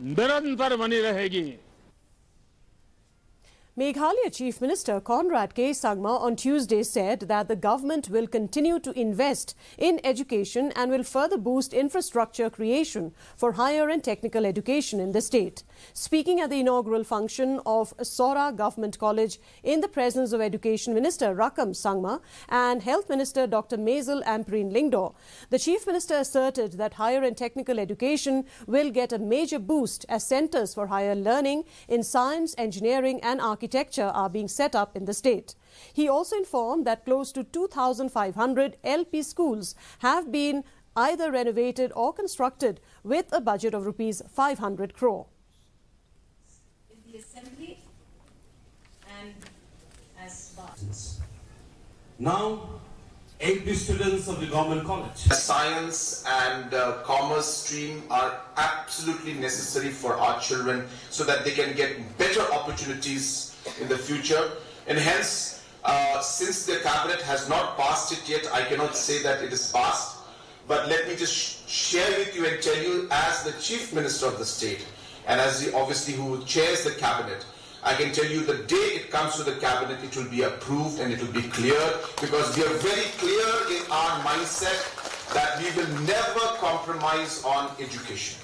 निरंतर बनी रहेगी। Meghalaya Chief Minister Conrad K. Sangma on Tuesday said that the government will continue to invest in education and will further boost infrastructure creation for higher and technical education in the state. Speaking at the inaugural function of Sora Government College in the presence of Education Minister Rakam Sangma and Health Minister Dr. Maisel Ampreen Lingdo, the Chief Minister asserted that higher and technical education will get a major boost as centres for higher learning in science, engineering and architecture are being set up in the state. He also informed that close to 2,500 LP schools have been either renovated or constructed with a budget of rupees 500 crore. In the assembly and as now, LP students of the government college. Science and commerce stream are absolutely necessary for our children so that they can get better opportunities in the future, and hence since the cabinet has not passed it yet, I cannot say that it is passed, but let me just share with you and tell you, as the Chief Minister of the state and as the obviously who chairs the cabinet, I can tell you the day it comes to the cabinet, it will be approved and it will be clear, because we are very clear in our mindset that we will never compromise on education.